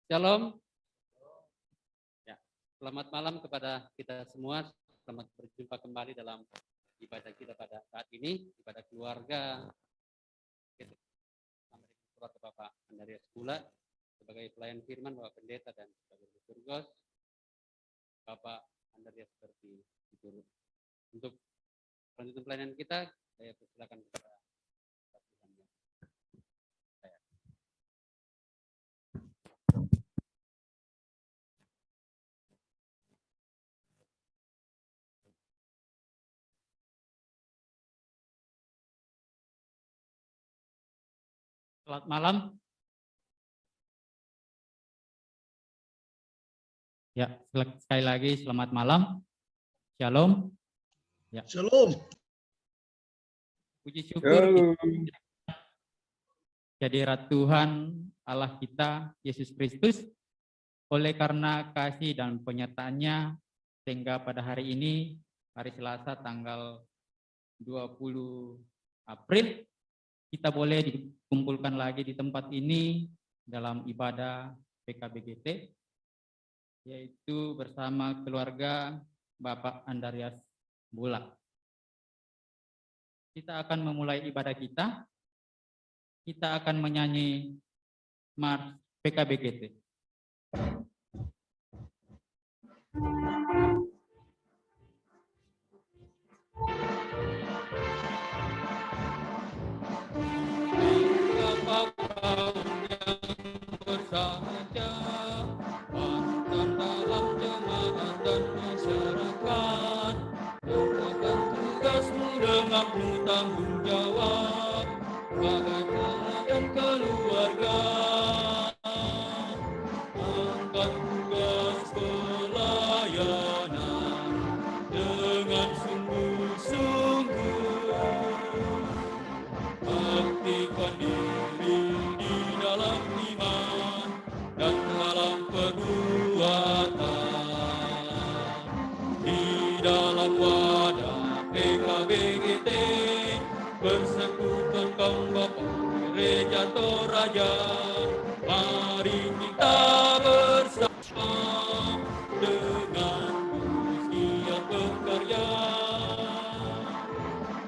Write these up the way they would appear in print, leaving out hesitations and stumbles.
Shalom. Ya, selamat malam kepada kita semua. Selamat berjumpa kembali dalam ibadah kita pada saat ini, ibadah keluarga. Surat Bapak Andarias Bula sebagai pelayan firman, Bapak Pendeta dan sebagai Liturgos, Bapak Andarias seperti itu. Untuk lanjutan pelayanan kita, saya persilakan kepada Selamat malam. Ya, sekali lagi selamat malam. Shalom. Ya. Shalom. Puji syukur kehadirat Tuhan Allah kita Yesus Kristus, oleh karena kasih dan penyertaannya sehingga pada hari ini, hari Selasa tanggal 20 April, kita boleh dikumpulkan lagi di tempat ini dalam ibadah PKBGT, yaitu bersama keluarga Bapak Andarias Bula. Kita akan memulai ibadah kita. Kita akan menyanyi Mars PKBGT. Tanggung jawab bagaimana dan keluarga, angkat tugas pelayanan dengan sungguh-sungguh, aktifkan diri di dalam iman dan dalam perbuatan, di dalam wadah PKBGT bersekutu Bapak Gereja Toraja. Mari kita bersama dengan giat berkarya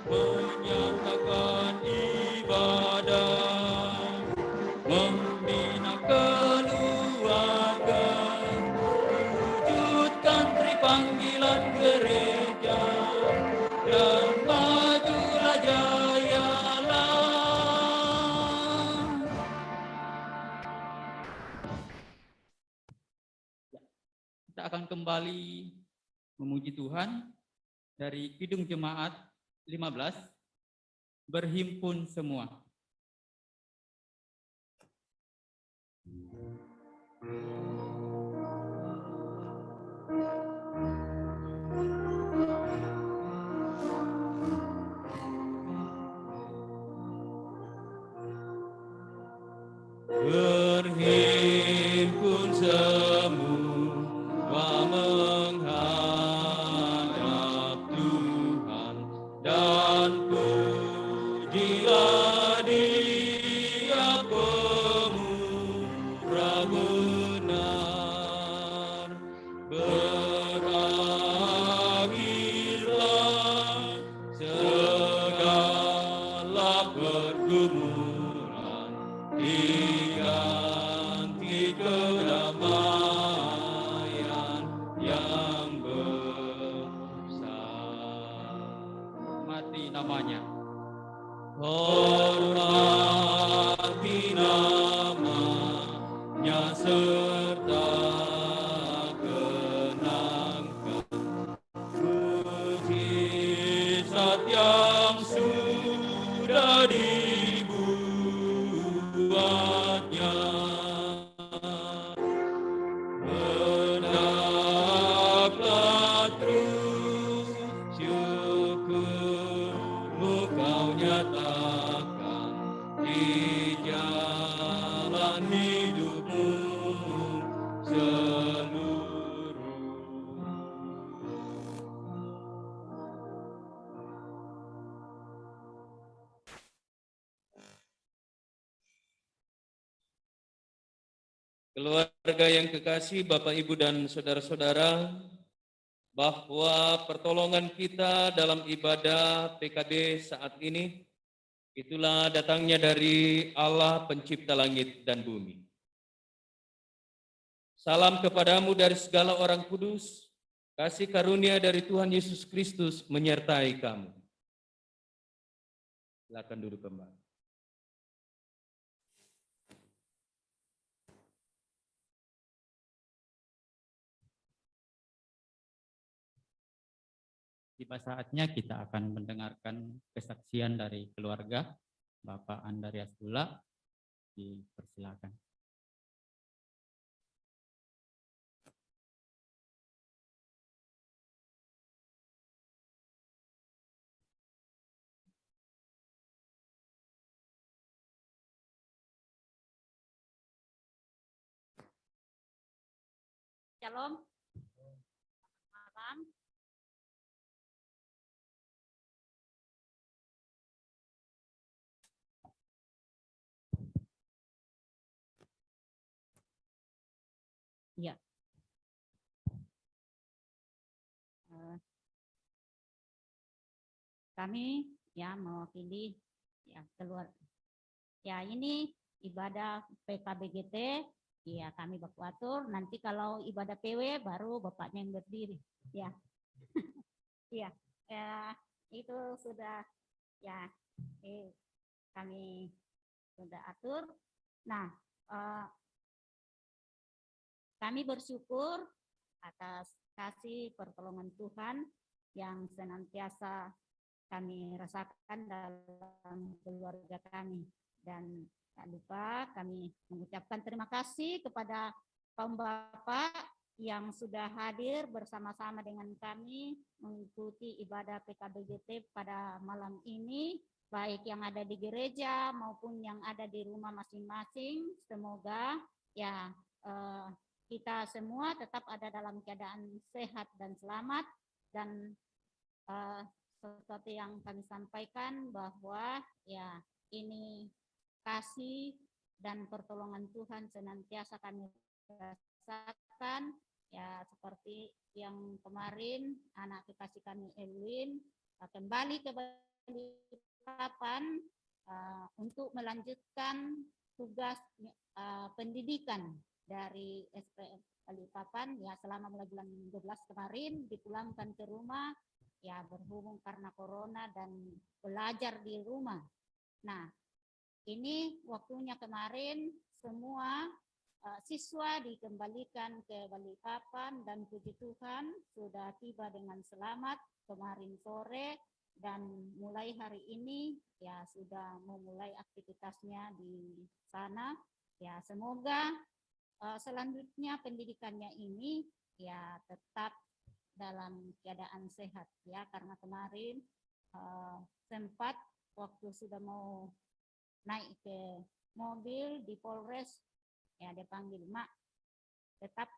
menyatakan ibadah, membina keluarga, wujudkan tripanggilan gereja dan majulah jayalah. Kita akan kembali memuji Tuhan dari Kidung Jemaat 15, berhimpun semua. Berhimpun semua menghadap Tuhan dan pujilah Dia pemurah benar. Berakhirlah segala pergumulan, diganti kedamaian yang besar. Mati namanya. Hormati namanya serta kenangkan mujizat yang sudah dibuatnya. Hendaklah terus syukurmu kau nyatakan di jalan hidupmu seluruh. Keluarga yang kekasih, Bapak, Ibu, dan saudara-saudara, bahwa pertolongan kita dalam ibadah PKB saat ini, itulah datangnya dari Allah pencipta langit dan bumi. Salam kepadamu dari segala orang kudus, kasih karunia dari Tuhan Yesus Kristus menyertai kamu. Silakan duduk kembali. Tiba saatnya kita akan mendengarkan kesaksian dari keluarga Bapak Andreas Dula. Dipersilakan. Shalom. Malam. Ya. Kami ya mewakili ya keluar. Ya ini ibadah PKBGT. Ya kami baku atur. Nanti kalau ibadah PW baru bapaknya yang berdiri. Ya. Iya. Ya itu sudah ya kami sudah atur. Nah, kami bersyukur atas kasih pertolongan Tuhan yang senantiasa kami rasakan dalam keluarga kami. Dan tak lupa kami mengucapkan terima kasih kepada kaum bapak yang sudah hadir bersama-sama dengan kami mengikuti ibadah PKBGT pada malam ini, baik yang ada di gereja maupun yang ada di rumah masing-masing. Semoga ya kita semua tetap ada dalam keadaan sehat dan selamat, dan seperti yang kami sampaikan bahwa ya ini kasih dan pertolongan Tuhan senantiasa kami rasakan, ya seperti yang kemarin anak kekasih kami Elwin kembali ke Balikpapan untuk melanjutkan tugas pendidikan dari SPM Balikpapan ya selama mulai bulan 12 kemarin dipulangkan ke rumah ya berhubung karena corona dan belajar di rumah. Nah, ini waktunya kemarin semua siswa dikembalikan ke Balikpapan dan puji Tuhan sudah tiba dengan selamat kemarin sore, dan mulai hari ini ya sudah memulai aktivitasnya di sana. Ya semoga selanjutnya pendidikannya ini ya tetap dalam keadaan sehat ya, karena kemarin sempat waktu sudah mau naik ke mobil di Polres ya dia panggil, Mak tetap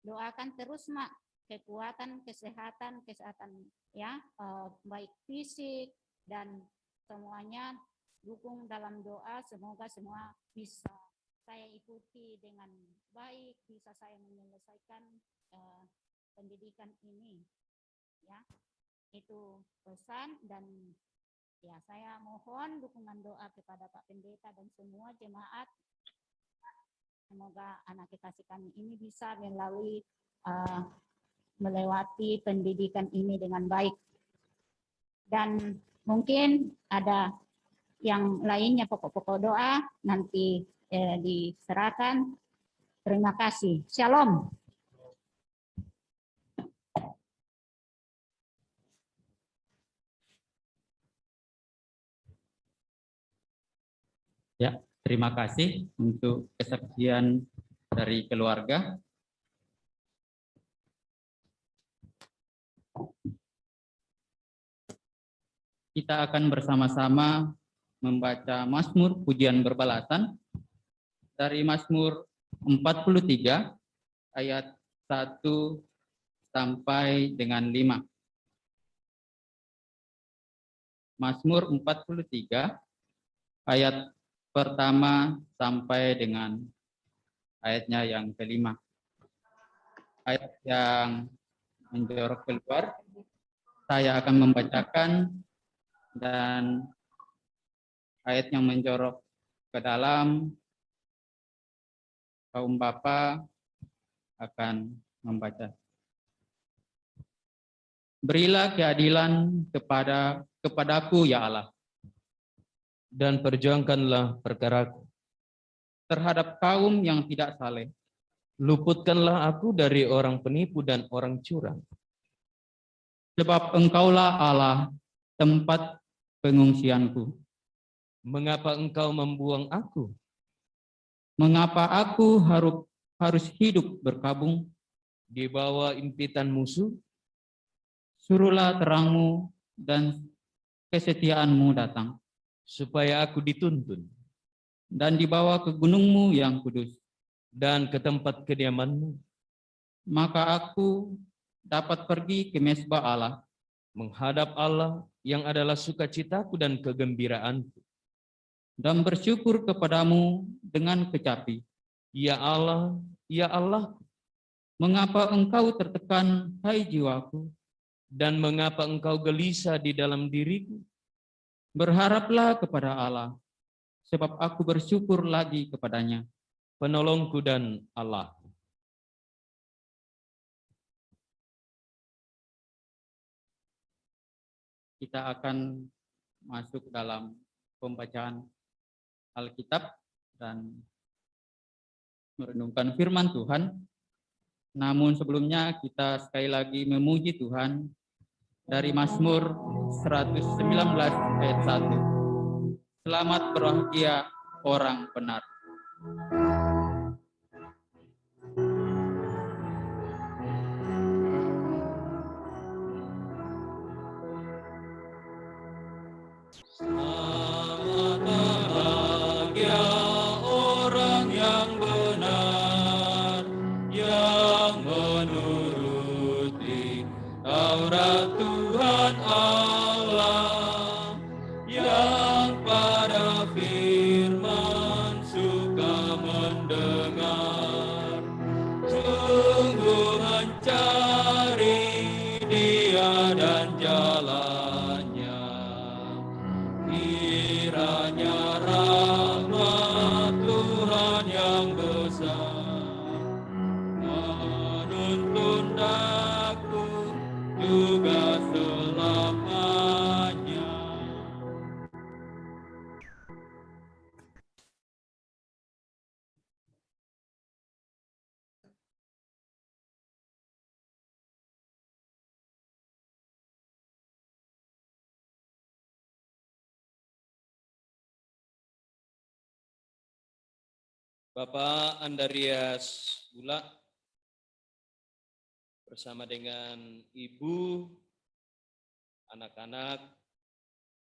doakan terus Mak kekuatan kesehatan ya baik fisik dan semuanya, dukung dalam doa, semoga semua bisa saya ikuti dengan baik, bisa saya menyelesaikan pendidikan ini ya. Itu pesan, dan ya saya mohon dukungan doa kepada Pak Pendeta dan semua jemaat, semoga anak kekasih kami ini bisa melalui melewati pendidikan ini dengan baik. Dan mungkin ada yang lainnya pokok-pokok doa nanti diserahkan. Terima kasih. Shalom. Ya, terima kasih untuk kesaksian dari keluarga. Kita akan bersama-sama membaca Mazmur Pujian Berbalasan dari Mazmur 43 ayat 1 sampai dengan 5. Mazmur 43 ayat pertama sampai dengan ayatnya yang kelima. Ayat yang menjorok keluar, saya akan membacakan, dan ayat yang menjorok ke dalam, kaum bapa akan membaca. Berilah keadilan kepadaku ya Allah, dan perjuangkanlah perkaraku. terhadap kaum yang tidak saleh. Luputkanlah aku dari orang penipu dan orang curang. Sebab Engkaulah Allah, tempat pengungsianku. Mengapa engkau membuang aku? Mengapa aku harus hidup berkabung? Di bawah impitan musuh, Suruhlah terangmu dan kesetiaanmu datang, supaya aku dituntun, dan dibawa ke gunungmu yang kudus. dan ke tempat kediamanmu, Maka aku dapat pergi ke mesbah Allah, menghadap Allah yang adalah sukacitaku dan kegembiraanku. dan bersyukur kepadamu dengan kecapi. Ya Allah, Mengapa engkau tertekan, hai jiwaku? dan mengapa engkau gelisah di dalam diriku? Berharaplah kepada Allah, sebab aku bersyukur lagi kepadanya. Penolongku dan Allah. Kita akan masuk dalam pembacaan Alkitab dan merenungkan firman Tuhan. Namun sebelumnya kita sekali lagi memuji Tuhan dari Mazmur 119 ayat 1. Selamat berbahagia orang benar. Selamat berbahagia orang yang benar, yang menuruti Taurat Tuhan Allah, yang pada firman suka mendengar, sungguh mencari Dia dan jalannya. Kiranya rahmat Tuhan yang besar menuntun aku juga selamanya. Bapak Andarias Bula bersama dengan ibu, anak-anak,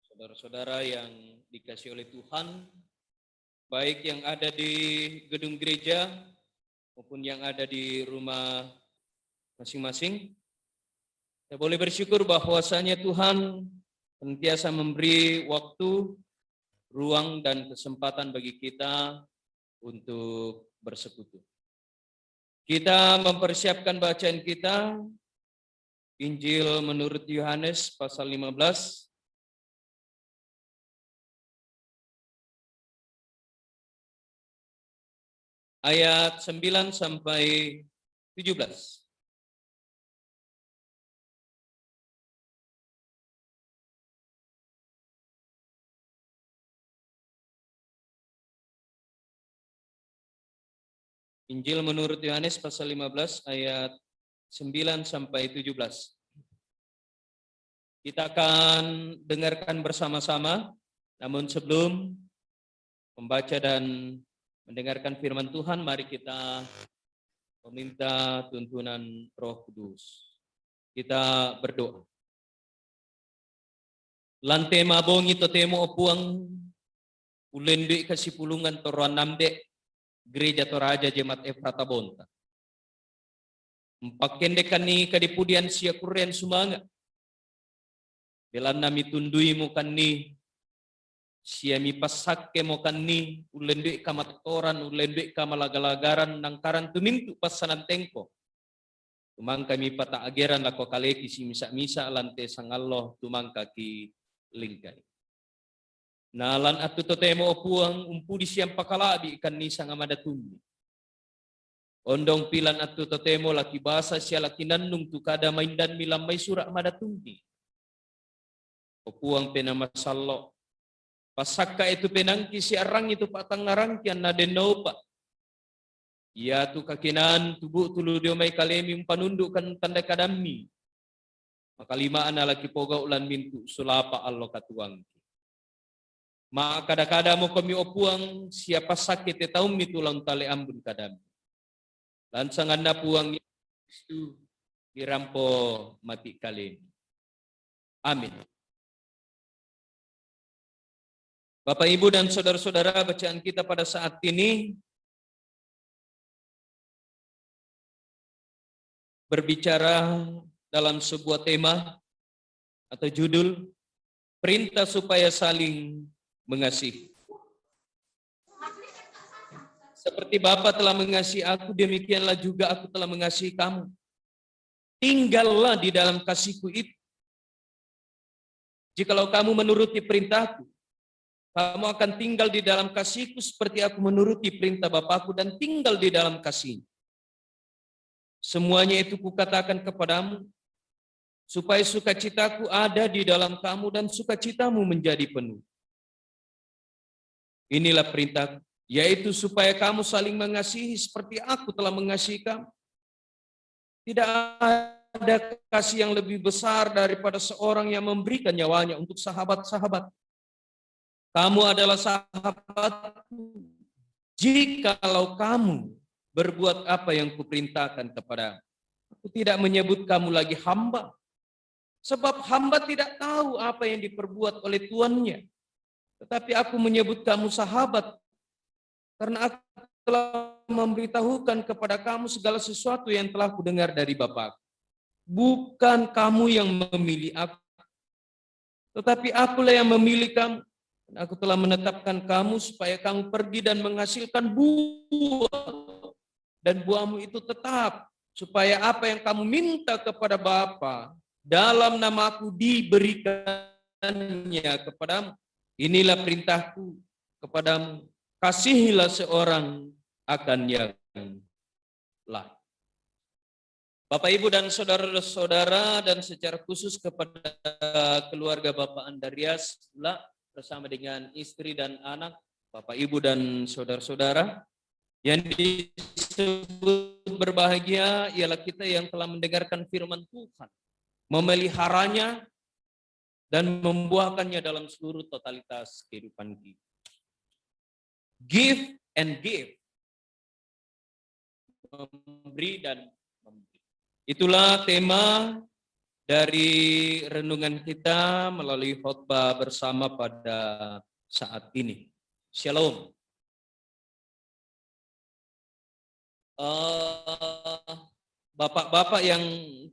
saudara-saudara yang dikasihi oleh Tuhan, baik yang ada di gedung gereja maupun yang ada di rumah masing-masing. Saya boleh bersyukur bahwasanya Tuhan senantiasa memberi waktu, ruang, dan kesempatan bagi kita untuk bersekutu. Kita mempersiapkan bacaan kita, Injil menurut Yohanes pasal 15, ayat 9 sampai 17. Injil menurut Yohanes pasal 15 ayat 9 sampai 17. Kita akan dengarkan bersama-sama, namun sebelum membaca dan mendengarkan firman Tuhan, mari kita meminta tuntunan Roh Kudus. Kita berdoa. Lante mabongi totemo opuang ulendui kasipulungan toruan namde Gereja Toraja Jemaat Efrata Bonta. Empakkendekan ni kadipudian sia kurien sumanga. Belan nami tunduimu kan ni siami pasakke mokanni ulendue kamatoran ulendue kamalagalagaran nangkaran tumintu pasanan tengko. Tumangka mi pata ageran lako kaleki si misa-misa lante sangalloh tumangka ki lingkai. Nalan atu totemo opuang umpudi siang pakalabi ikan nisa ngamadatumi. Ondong pilan atu totemo laki basa sia laki nannung tukada maindan milam may surak madatumi. Opuang penama sallo. Pasakka itu penangki si arang itu patang narangkian na denopa. Ya tu kakinan tubuh tulu dio may kalemi panundukkan tanda kadami. Maka lima laki poga ulan mintu sulapa allo katuang. Maka kada-kada mo kami opuang siapa sakit taum mitulang tali ambun kadami. Lansangan na puang itu dirampo mati kalemi. Amin. Bapak, Ibu, dan saudara-saudara, bacaan kita pada saat ini berbicara dalam sebuah tema atau judul perintah supaya saling mengasihi. Seperti Bapa telah mengasihi aku, demikianlah juga aku telah mengasihi kamu. Tinggallah di dalam kasihku itu. Jikalau kamu menuruti perintahku, kamu akan tinggal di dalam kasihku seperti aku menuruti perintah Bapakku dan tinggal di dalam kasih. Semuanya itu kukatakan kepadamu, supaya sukacitaku ada di dalam kamu dan sukacitamu menjadi penuh. Inilah perintahku, yaitu supaya kamu saling mengasihi seperti aku telah mengasihi kamu. Tidak ada kasih yang lebih besar daripada seorang yang memberikan nyawanya untuk sahabat-sahabat. Kamu adalah sahabatku jikalau kamu berbuat apa yang kuperintahkan kepada. Aku tidak menyebut kamu lagi hamba. Sebab hamba tidak tahu apa yang diperbuat oleh tuannya. Tetapi aku menyebut kamu sahabat. Karena aku telah memberitahukan kepada kamu segala sesuatu yang telah kudengar dari Bapa. Bukan kamu yang memilih aku. Tetapi akulah yang memilih kamu. Dan aku telah menetapkan kamu supaya kamu pergi dan menghasilkan buah. Dan buahmu itu tetap, supaya apa yang kamu minta kepada Bapa dalam namaku diberikannya kepadamu. Inilah perintahku kepadamu, kasihilah seorang akan yang lain. Bapak, Ibu, dan saudara-saudara, dan secara khusus kepada keluarga Bapak Andarias pula bersama dengan istri dan anak, Bapak, Ibu, dan saudara-saudara, yang disebut berbahagia ialah kita yang telah mendengarkan firman Tuhan, memeliharanya, dan membuahkannya dalam seluruh totalitas kehidupan kita. Give and give. Memberi dan memberi. Itulah tema dari renungan kita melalui khotbah bersama pada saat ini. Shalom. Bapak-bapak yang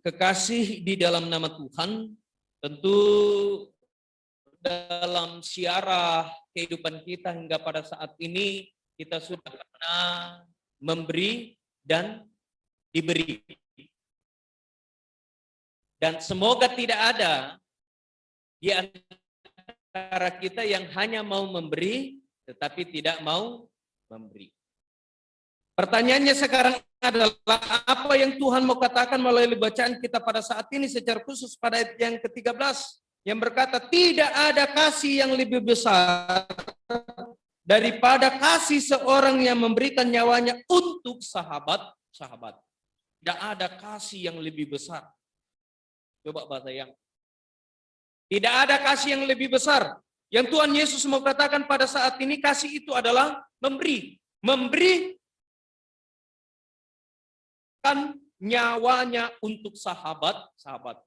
kekasih di dalam nama Tuhan, tentu dalam siarah kehidupan kita hingga pada saat ini kita sudah pernah memberi dan diberi. Dan semoga tidak ada di antara kita yang hanya mau memberi tetapi tidak mau memberi. Pertanyaannya sekarang adalah apa yang Tuhan mau katakan melalui bacaan kita pada saat ini secara khusus pada ayat yang ke-13 yang berkata tidak ada kasih yang lebih besar daripada kasih seorang yang memberikan nyawanya untuk sahabat-sahabat. Tidak ada kasih yang lebih besar. Coba bahasa yang tidak ada kasih yang lebih besar. Yang Tuhan Yesus mau katakan pada saat ini kasih itu adalah memberi. Memberi kan nyawanya untuk sahabat-sahabat.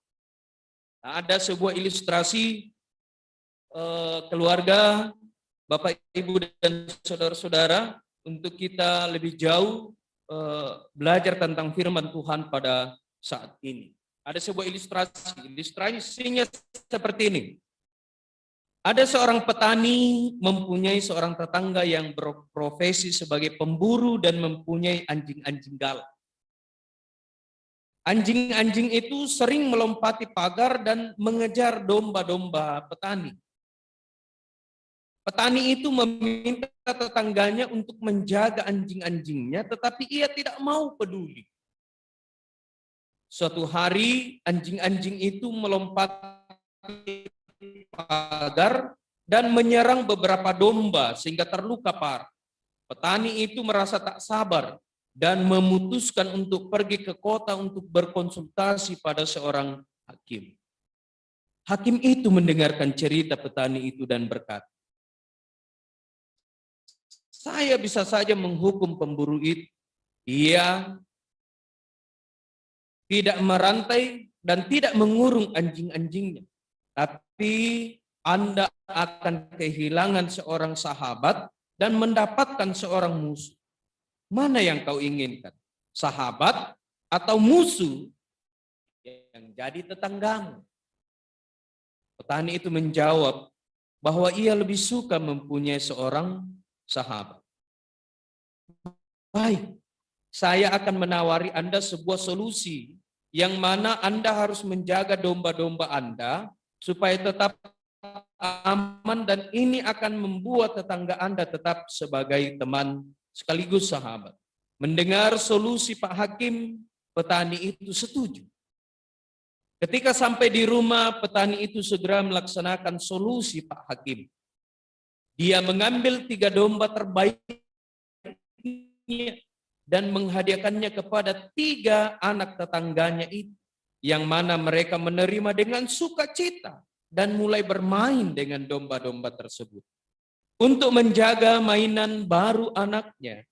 Nah, ada sebuah ilustrasi keluarga, Bapak, Ibu, dan saudara-saudara untuk kita lebih jauh belajar tentang firman Tuhan pada saat ini. Ada sebuah ilustrasinya seperti ini. Ada seorang petani mempunyai seorang tetangga yang berprofesi sebagai pemburu dan mempunyai anjing-anjing galak. Anjing-anjing itu sering melompati pagar dan mengejar domba-domba petani. Petani itu meminta tetangganya untuk menjaga anjing-anjingnya, tetapi ia tidak mau peduli. Suatu hari anjing-anjing itu melompati pagar dan menyerang beberapa domba sehingga terluka parah. Petani itu merasa tak sabar dan memutuskan untuk pergi ke kota untuk berkonsultasi pada seorang hakim. Hakim itu mendengarkan cerita petani itu dan berkata, "Saya bisa saja menghukum pemburu itu. Ia tidak merantai dan tidak mengurung anjing-anjingnya. Tapi Anda akan kehilangan seorang sahabat dan mendapatkan seorang musuh. Mana yang kau inginkan? Sahabat atau musuh yang jadi tetanggamu?" Petani itu menjawab bahwa ia lebih suka mempunyai seorang sahabat. "Baik, saya akan menawari Anda sebuah solusi yang mana Anda harus menjaga domba-domba Anda supaya tetap aman dan ini akan membuat tetangga Anda tetap sebagai teman sekaligus sahabat." Mendengar solusi Pak Hakim, petani itu setuju. Ketika sampai di rumah, petani itu segera melaksanakan solusi Pak Hakim. Dia mengambil 3 domba terbaiknya dan menghadiahkannya kepada 3 anak tetangganya itu, yang mana mereka menerima dengan sukacita dan mulai bermain dengan domba-domba tersebut. Untuk menjaga mainan baru anaknya,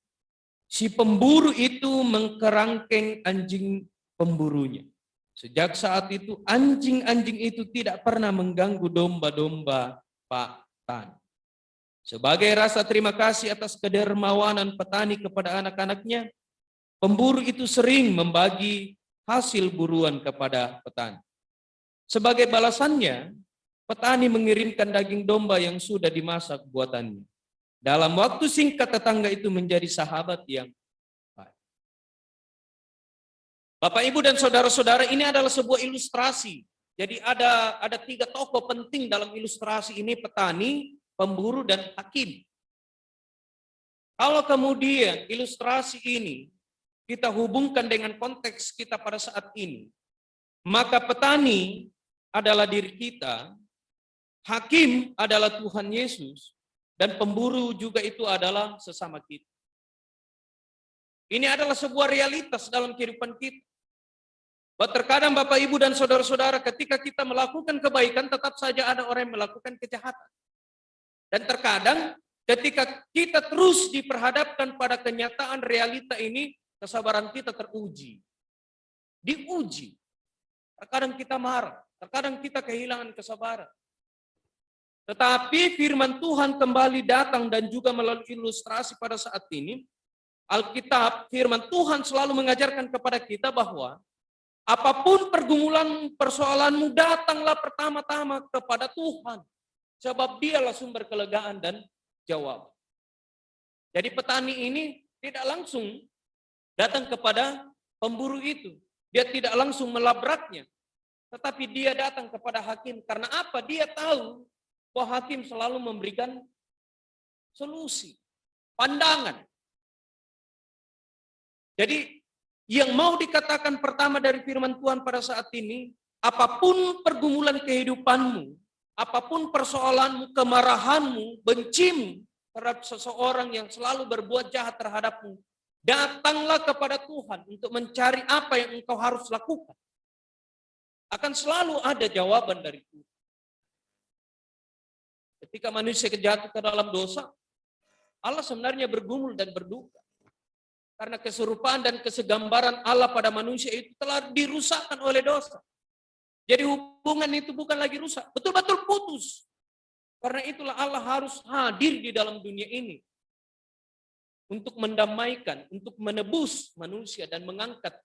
si pemburu itu mengkerangkeng anjing pemburunya. Sejak saat itu, anjing-anjing itu tidak pernah mengganggu domba-domba Pak Tan. Sebagai rasa terima kasih atas kedermawanan petani kepada anak-anaknya, pemburu itu sering membagi hasil buruan kepada petani. Sebagai balasannya, petani mengirimkan daging domba yang sudah dimasak buatannya. Dalam waktu singkat, tetangga itu menjadi sahabat yang baik. Bapak, Ibu, dan saudara-saudara, ini adalah sebuah ilustrasi. Jadi ada 3 tokoh penting dalam ilustrasi ini: petani, pemburu, dan hakim. Kalau kemudian ilustrasi ini kita hubungkan dengan konteks kita pada saat ini, maka petani adalah diri kita, hakim adalah Tuhan Yesus, dan pemburu juga itu adalah sesama kita. Ini adalah sebuah realitas dalam kehidupan kita. Bahwa terkadang Bapak, Ibu, dan saudara-saudara, ketika kita melakukan kebaikan, tetap saja ada orang yang melakukan kejahatan. Dan terkadang ketika kita terus diperhadapkan pada kenyataan realita ini, kesabaran kita teruji. Diuji. Terkadang kita marah, terkadang kita kehilangan kesabaran. Tetapi firman Tuhan kembali datang dan juga melalui ilustrasi pada saat ini, Alkitab, firman Tuhan selalu mengajarkan kepada kita bahwa apapun pergumulan persoalanmu, datanglah pertama-tama kepada Tuhan. Sebab dialah sumber kelegaan dan jawaban. Jadi petani ini tidak langsung datang kepada pemburu itu. Dia tidak langsung melabraknya. Tetapi dia datang kepada hakim. Karena apa? Dia tahu bahwa hakim selalu memberikan solusi, pandangan. Jadi yang mau dikatakan pertama dari firman Tuhan pada saat ini, apapun pergumulan kehidupanmu, apapun persoalanmu, kemarahanmu, bencimu terhadap seseorang yang selalu berbuat jahat terhadapmu, datanglah kepada Tuhan untuk mencari apa yang engkau harus lakukan. Akan selalu ada jawaban dari Tuhan. Ketika manusia jatuh ke dalam dosa, Allah sebenarnya bergumul dan berduka. Karena keserupaan dan kesegambaran Allah pada manusia itu telah dirusakkan oleh dosa. Jadi hubungan itu bukan lagi rusak, betul-betul putus. Karena itulah Allah harus hadir di dalam dunia ini untuk mendamaikan, untuk menebus manusia dan mengangkat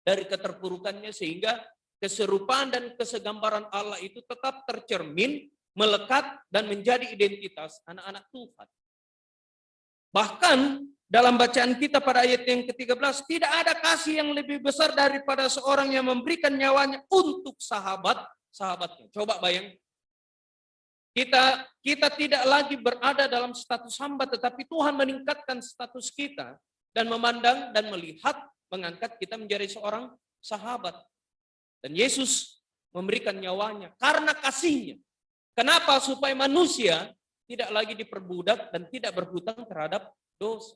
dari keterpurukannya sehingga keserupaan dan kesegambaran Allah itu tetap tercermin melekat dan menjadi identitas anak-anak Tuhan. Bahkan dalam bacaan kita pada ayat yang ke-13, tidak ada kasih yang lebih besar daripada seorang yang memberikan nyawanya untuk sahabatnya. Coba bayang. Kita tidak lagi berada dalam status hamba, tetapi Tuhan meningkatkan status kita dan memandang dan melihat, mengangkat kita menjadi seorang sahabat. Dan Yesus memberikan nyawanya karena kasihnya. Kenapa? Supaya manusia tidak lagi diperbudak dan tidak berhutang terhadap dosa.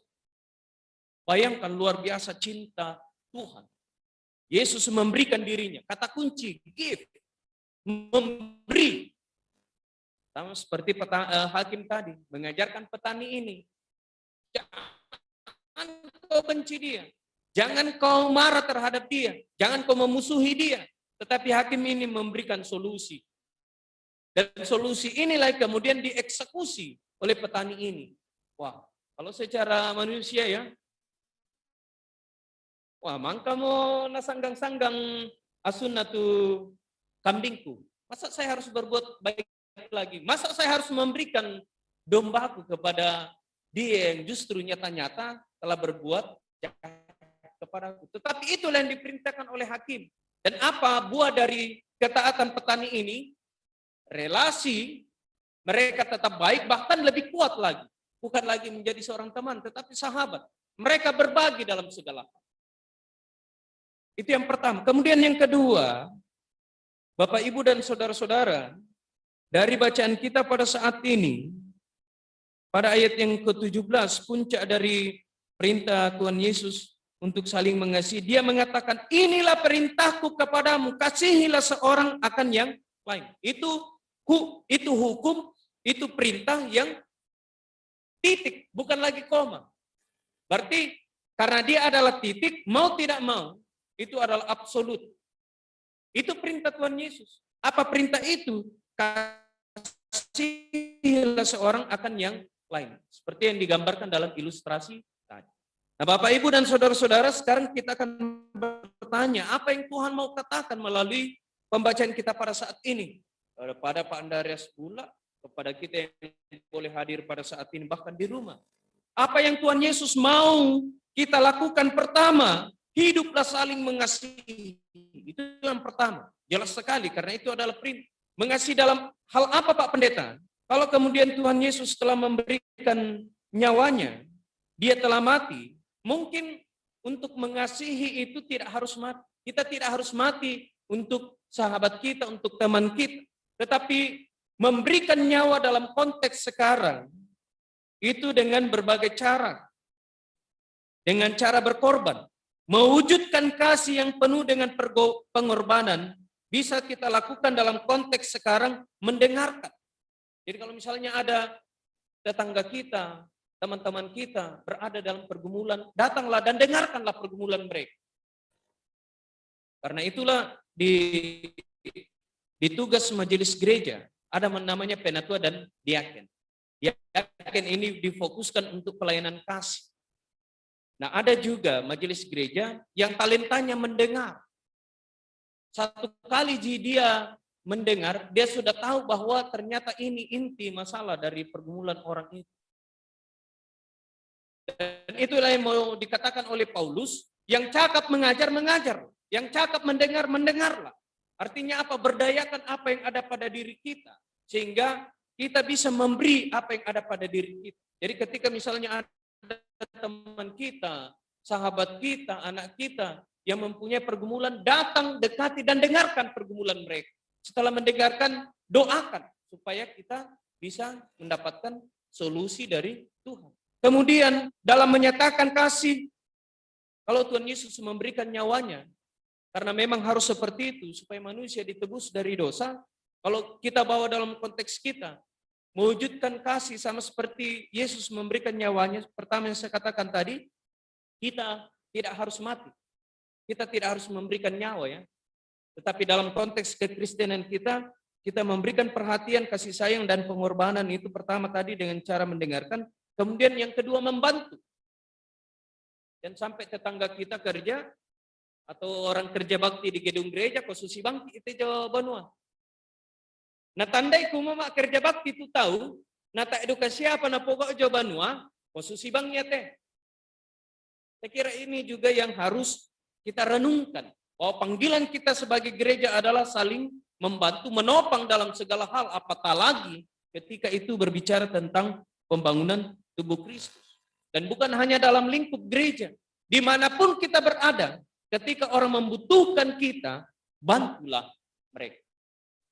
Bayangkan luar biasa cinta Tuhan. Yesus memberikan dirinya. Kata kunci, give. Memberi. Sama seperti hakim tadi, mengajarkan petani ini. Jangan kau benci dia. Jangan kau marah terhadap dia. Jangan kau memusuhi dia. Tetapi hakim ini memberikan solusi. Dan solusi inilah kemudian dieksekusi oleh petani ini. Wah, kalau secara manusia ya, wah, mangka mo nasanggang-sanggang asun natu kambingku. Masa saya harus berbuat baik lagi? Masa saya harus memberikan dombaku kepada dia yang justru nyata-nyata telah berbuat jahat kepadaku? Tetapi itulah yang diperintahkan oleh hakim. Dan apa buah dari ketaatan petani ini? Relasi mereka tetap baik, bahkan lebih kuat lagi. Bukan lagi menjadi seorang teman, tetapi sahabat. Mereka berbagi dalam segala hal. Itu yang pertama. Kemudian yang kedua, Bapak, Ibu, dan saudara-saudara, dari bacaan kita pada saat ini, pada ayat yang ke-17, puncak dari perintah Tuhan Yesus untuk saling mengasihi, dia mengatakan, inilah perintahku kepadamu, kasihilah seorang akan yang lain. Itu hukum, itu perintah yang titik, bukan lagi koma. Berarti karena dia adalah titik, mau tidak mau, itu adalah absolut. Itu perintah Tuhan Yesus. Apa perintah itu? Kasihilah seorang akan yang lain. Seperti yang digambarkan dalam ilustrasi tadi. Nah, Bapak, Ibu, dan saudara-saudara, sekarang kita akan bertanya, apa yang Tuhan mau katakan melalui pembacaan kita pada saat ini? Kepada Pak Andreas pula, kepada kita yang boleh hadir pada saat ini, bahkan di rumah. Apa yang Tuhan Yesus mau kita lakukan? Pertama, hiduplah saling mengasihi. Itu yang pertama. Jelas sekali, karena itu adalah perintah. Mengasihi dalam hal apa, Pak Pendeta? Kalau kemudian Tuhan Yesus telah memberikan nyawanya, dia telah mati, mungkin untuk mengasihi itu tidak harus mati. Kita tidak harus mati untuk sahabat kita, untuk teman kita. Tetapi memberikan nyawa dalam konteks sekarang, itu dengan berbagai cara. Dengan cara berkorban. Mewujudkan kasih yang penuh dengan pengorbanan, bisa kita lakukan dalam konteks sekarang mendengarkan. Jadi kalau misalnya ada tetangga kita, teman-teman kita berada dalam pergumulan, datanglah dan dengarkanlah pergumulan mereka. Karena itulah di tugas majelis gereja ada namanya penatua dan diaken. Diaken ini difokuskan untuk pelayanan kasih. Nah, ada juga majelis gereja yang talentanya mendengar. Satu kali dia mendengar, dia sudah tahu bahwa ternyata ini inti masalah dari pergumulan orang itu. Dan itulah yang mau dikatakan oleh Paulus, yang cakap mengajar, mengajar. Yang cakap mendengar, mendengarlah. Artinya apa? Berdayakan apa yang ada pada diri kita. Sehingga kita bisa memberi apa yang ada pada diri kita. Jadi ketika misalnya ada teman kita, sahabat kita, anak kita yang mempunyai pergumulan, datang, dekati, dan dengarkan pergumulan mereka. Setelah mendengarkan, doakan supaya kita bisa mendapatkan solusi dari Tuhan. Kemudian dalam menyatakan kasih, kalau Tuhan Yesus memberikan nyawanya, karena memang harus seperti itu, supaya manusia ditebus dari dosa, kalau kita bawa dalam konteks kita, mewujudkan kasih sama seperti Yesus memberikan nyawanya, pertama yang saya katakan tadi, kita tidak harus mati. Kita tidak harus memberikan nyawa ya. Tetapi dalam konteks kekristenan kita memberikan perhatian, kasih sayang, dan pengorbanan itu pertama tadi dengan cara mendengarkan. Kemudian yang kedua membantu. Dan sampai tetangga kita kerja, atau orang kerja bakti di gedung gereja, khususi bangki, itu Jawa Banua. Nah tandai kumama kerja bakti itu tahu, nah tak edukasi apa na pokok jawabanua, posisi bangnya teh. Saya kira ini juga yang harus kita renungkan. Bahwa panggilan kita sebagai gereja adalah saling membantu, menopang dalam segala hal. Apatah lagi ketika itu berbicara tentang pembangunan tubuh Kristus. Dan bukan hanya dalam lingkup gereja. Dimanapun kita berada, ketika orang membutuhkan kita, bantulah mereka.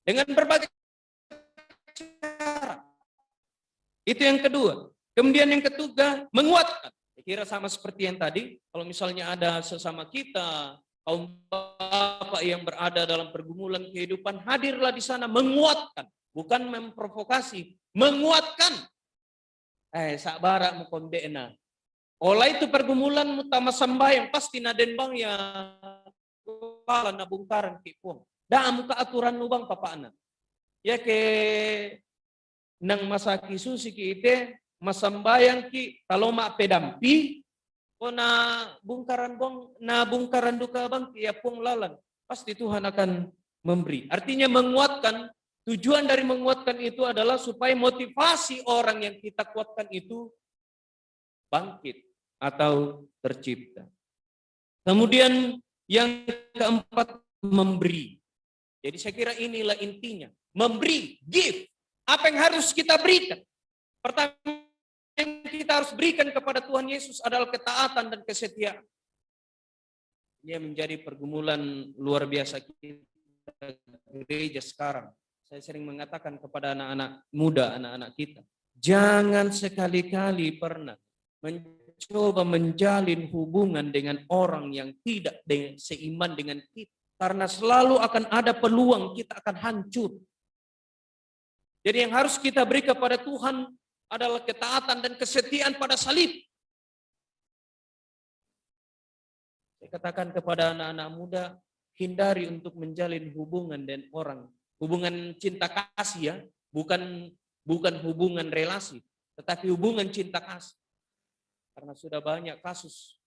Dengan berbagai cara. Itu yang kedua. Kemudian yang ketiga, menguatkan. Saya kira sama seperti yang tadi, kalau misalnya ada sesama kita, kaum bapak yang berada dalam pergumulan kehidupan, hadirlah di sana menguatkan, bukan memprovokasi, menguatkan. Sabara mo kondena. Olah itu pergumulan mutama sambayang pasti naden bang ya kepala nabungkaran kipong. Dah muka aturan lubang papana. Ya ke nang masaki susi ki ite masambayang ki kalau mak pedampi o na bungkaran duka bang ki ya pong lalan. Pasti Tuhan akan memberi. Artinya menguatkan. Tujuan dari menguatkan itu adalah supaya motivasi orang yang kita kuatkan itu bangkit atau tercipta. Kemudian yang keempat, memberi. Jadi saya kira inilah intinya. Memberi, give. Apa yang harus kita berikan? Pertama yang kita harus berikan kepada Tuhan Yesus adalah ketaatan dan kesetiaan. Ini menjadi pergumulan luar biasa kita gereja sekarang. Saya sering mengatakan kepada anak-anak muda, anak-anak kita, jangan sekali-kali pernah mencoba menjalin hubungan dengan orang yang tidak seiman dengan kita. Karena selalu akan ada peluang kita akan hancur. Jadi yang harus kita beri kepada Tuhan adalah ketaatan dan kesetiaan pada salib. Saya katakan kepada anak-anak muda, hindari untuk menjalin hubungan dengan orang. Hubungan cinta kasih ya, bukan hubungan relasi, tetapi hubungan cinta kasih. Karena sudah banyak kasus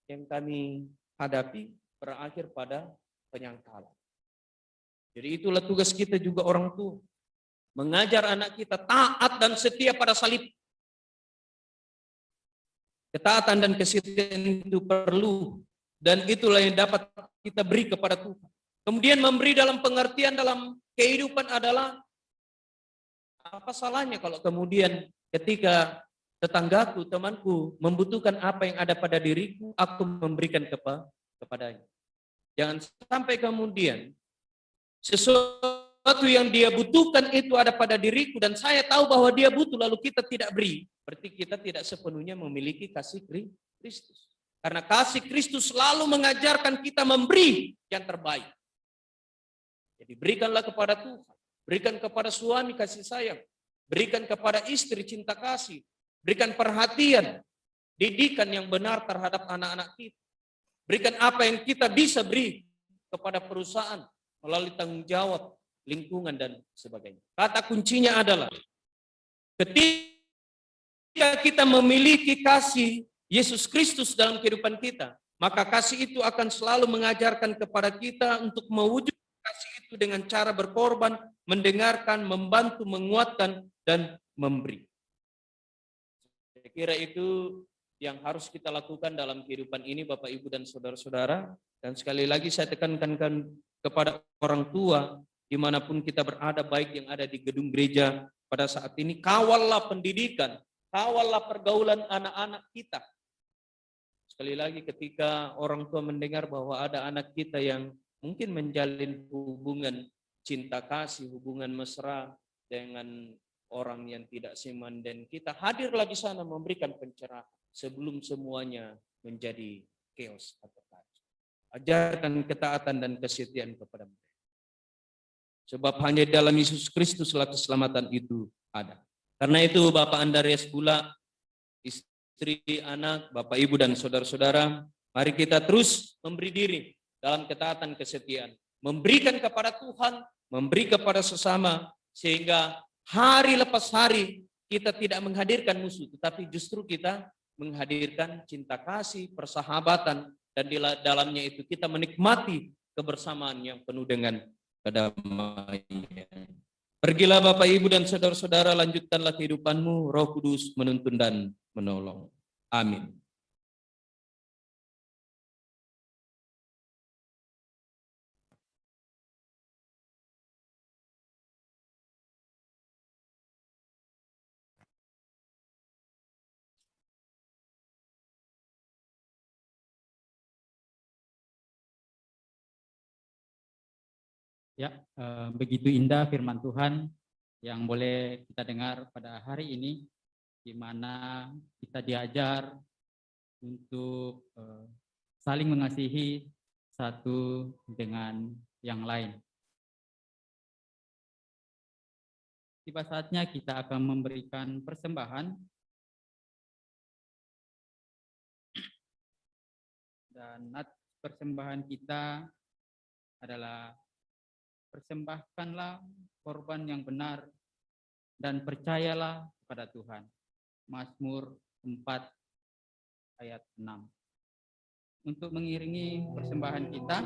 yang kami hadapi berakhir pada penyangkalan. Jadi itulah tugas kita juga orang tua. Mengajar anak kita taat dan setia pada salib. Ketaatan dan kesetiaan itu perlu. Dan itulah yang dapat kita beri kepada Tuhan. Kemudian memberi dalam pengertian dalam kehidupan adalah apa salahnya kalau kemudian ketika tetanggaku, temanku membutuhkan apa yang ada pada diriku, aku memberikan kepadanya. Jangan sampai kemudian sesuatu yang dia butuhkan itu ada pada diriku dan saya tahu bahwa dia butuh lalu kita tidak beri. Berarti kita tidak sepenuhnya memiliki kasih Kristus. Karena kasih Kristus selalu mengajarkan kita memberi yang terbaik. Jadi berikanlah kepada Tuhan, berikan kepada suami kasih sayang, berikan kepada istri cinta kasih, berikan perhatian, didikan yang benar terhadap anak-anak kita. Berikan apa yang kita bisa beri kepada perusahaan melalui tanggung jawab, lingkungan dan sebagainya. Kata kuncinya adalah ketika kita memiliki kasih Yesus Kristus dalam kehidupan kita, maka kasih itu akan selalu mengajarkan kepada kita untuk mewujudkan kasih itu dengan cara berkorban, mendengarkan, membantu, menguatkan, dan memberi. Saya kira itu yang harus kita lakukan dalam kehidupan ini, Bapak, Ibu, dan saudara-saudara. Dan sekali lagi saya tekankan kepada orang tua, dimanapun kita berada, baik yang ada di gedung gereja pada saat ini, kawallah pendidikan, kawallah pergaulan anak-anak kita. Sekali lagi ketika orang tua mendengar bahwa ada anak kita yang mungkin menjalin hubungan cinta kasih, hubungan mesra dengan orang yang tidak seiman dan kita, hadirlah di sana memberikan pencerahan sebelum semuanya menjadi chaos atau kacau. Ajarkan ketaatan dan kesetiaan kepada mereka. Sebab hanya dalam Yesus Kristus keselamatan itu ada. Karena itu Bapak Andreas pula, istri, anak, Bapak, Ibu, dan saudara-saudara, mari kita terus memberi diri dalam ketaatan kesetiaan, memberikan kepada Tuhan, memberi kepada sesama, sehingga hari lepas hari kita tidak menghadirkan musuh, tetapi justru kita menghadirkan cinta kasih, persahabatan, dan di dalamnya itu kita menikmati kebersamaan yang penuh dengan kedamaian. Pergilah Bapak, Ibu, dan saudara-saudara, lanjutkanlah kehidupanmu, Roh Kudus menuntun dan menolong. Amin. Ya, begitu indah firman Tuhan yang boleh kita dengar pada hari ini, di mana kita diajar untuk saling mengasihi satu dengan yang lain. Tiba saatnya kita akan memberikan persembahan, dan persembahan kita adalah persembahkanlah korban yang benar dan percayalah kepada Tuhan. Mazmur 4 ayat 6. Untuk mengiringi persembahan kita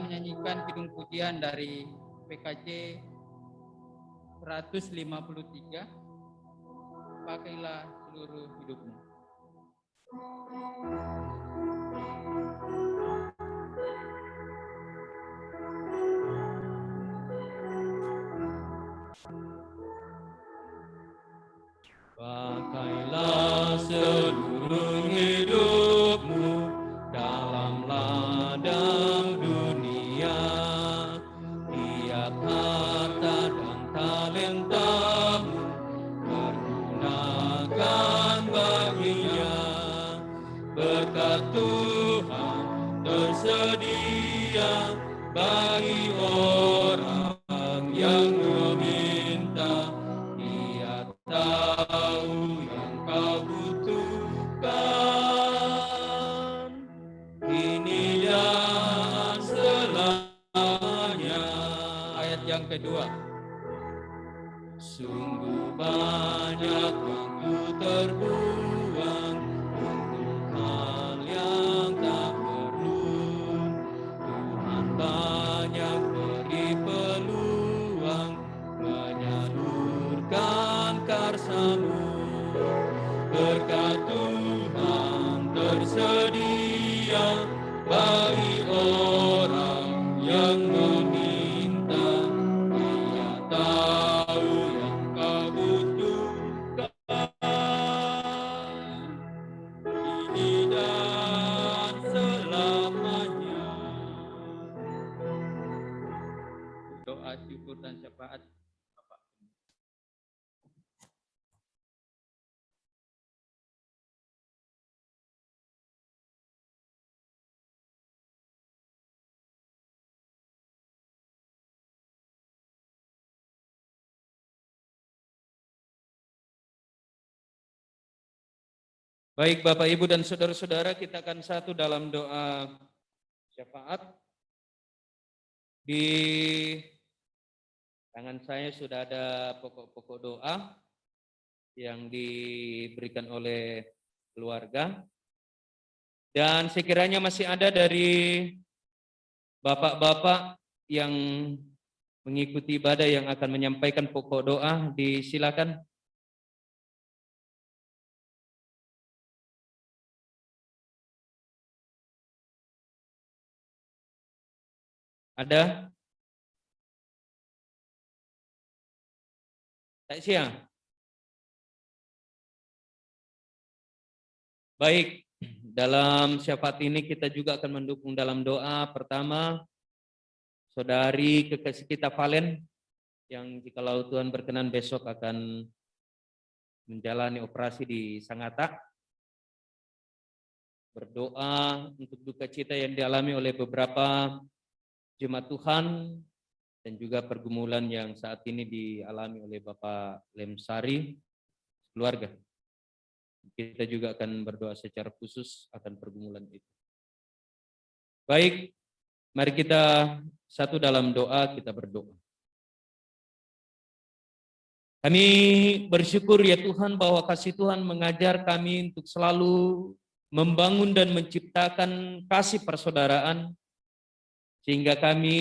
menyanyikan kidung pujian dari PKJ 153, pakailah seluruh hidupmu. Pakailah seluruh hidupmu dalam ladang dunia, tiap harta dan talentamu pergunakan baginya. Berkat Tuhan tersedia bagi orang yang meminta. Dia tahu yang kau butuhkan, ini dan selamanya. Ayat yang kedua. Sungguh banyak waktu terbuang untuk hal yang tak perlu. Tuhan banyak beri peluang menyalurkan karsa-Mu. Berkat Tuhan tersedia bagi orang yang meminta. Dia tahu yang kau butuhkan, ini dan selamanya. Doa syukur dan syafaat Bapak. Baik Bapak, Ibu, dan saudara-saudara, kita akan satu dalam doa syafaat. Di tangan saya sudah ada pokok-pokok doa yang diberikan oleh keluarga. Dan sekiranya masih ada dari bapak-bapak yang mengikuti ibadah yang akan menyampaikan pokok doa, disilakan. Ada? Tak siang? Baik, dalam syafaat ini kita juga akan mendukung dalam doa. Pertama, saudari kekasih kita Valen, yang jikalau Tuhan berkenan besok akan menjalani operasi di Sangatta. Berdoa untuk duka cita yang dialami oleh beberapa jemaat Tuhan dan juga pergumulan yang saat ini dialami oleh Bapak Lemsari keluarga. Kita juga akan berdoa secara khusus akan pergumulan itu. Baik, mari kita satu dalam doa, kita berdoa. Kami bersyukur ya Tuhan bahwa kasih Tuhan mengajar kami untuk selalu membangun dan menciptakan kasih persaudaraan, sehingga kami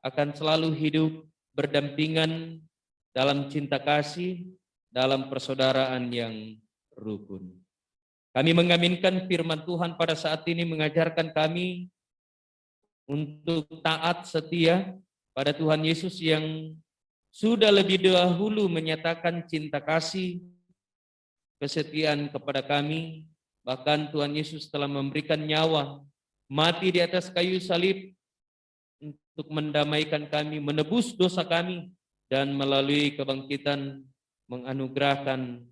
akan selalu hidup berdampingan dalam cinta kasih, dalam persaudaraan yang rukun. Kami mengaminkan firman Tuhan pada saat ini mengajarkan kami untuk taat setia pada Tuhan Yesus yang sudah lebih dahulu menyatakan cinta kasih, kesetiaan kepada kami. Bahkan Tuhan Yesus telah memberikan nyawa, mati di atas kayu salib untuk mendamaikan kami, menebus dosa kami, dan melalui kebangkitan menganugerahkan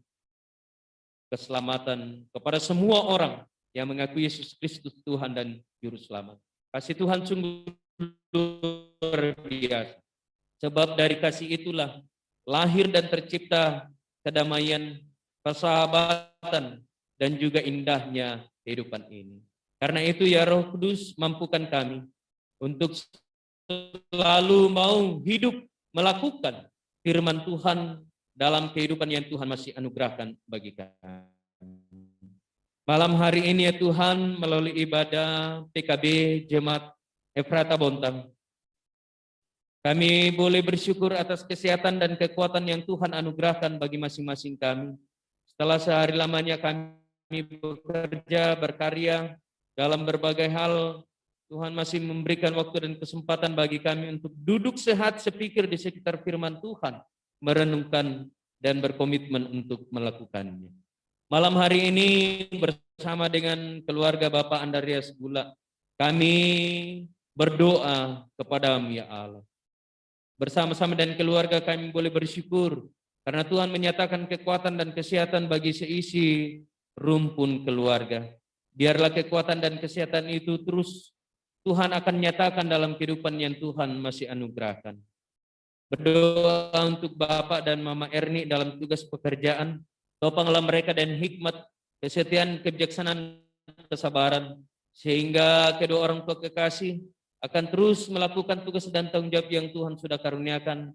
keselamatan kepada semua orang yang mengaku Yesus Kristus Tuhan dan Juru Selamat. Kasih Tuhan sungguh luar biasa. Sebab dari kasih itulah lahir dan tercipta kedamaian, persahabatan, dan juga indahnya kehidupan ini. Karena itu ya Roh Kudus, mampukan kami untuk selalu mau hidup melakukan firman Tuhan dalam kehidupan yang Tuhan masih anugerahkan bagi kami. Malam hari ini ya Tuhan, melalui ibadah PKB Jemaat Efrata Bontang, kami boleh bersyukur atas kesehatan dan kekuatan yang Tuhan anugerahkan bagi masing-masing kami. Setelah sehari lamanya kami bekerja, berkarya dalam berbagai hal, Tuhan masih memberikan waktu dan kesempatan bagi kami untuk duduk sehat sepikir di sekitar firman Tuhan, merenungkan dan berkomitmen untuk melakukannya. Malam hari ini bersama dengan keluarga Bapak Andarias Gula, kami berdoa kepada-Mu ya Allah. Bersama-sama dan keluarga kami boleh bersyukur karena Tuhan menyatakan kekuatan dan kesehatan bagi seisi rumpun keluarga. Biarlah kekuatan dan kesehatan itu terus Tuhan akan nyatakan dalam kehidupan yang Tuhan masih anugerahkan. Berdoa untuk Bapak dan Mama Erni dalam tugas pekerjaan, topanglah mereka dan hikmat, kesetiaan, kebijaksanaan, kesabaran, sehingga kedua orang tua kekasih akan terus melakukan tugas dan tanggung jawab yang Tuhan sudah karuniakan.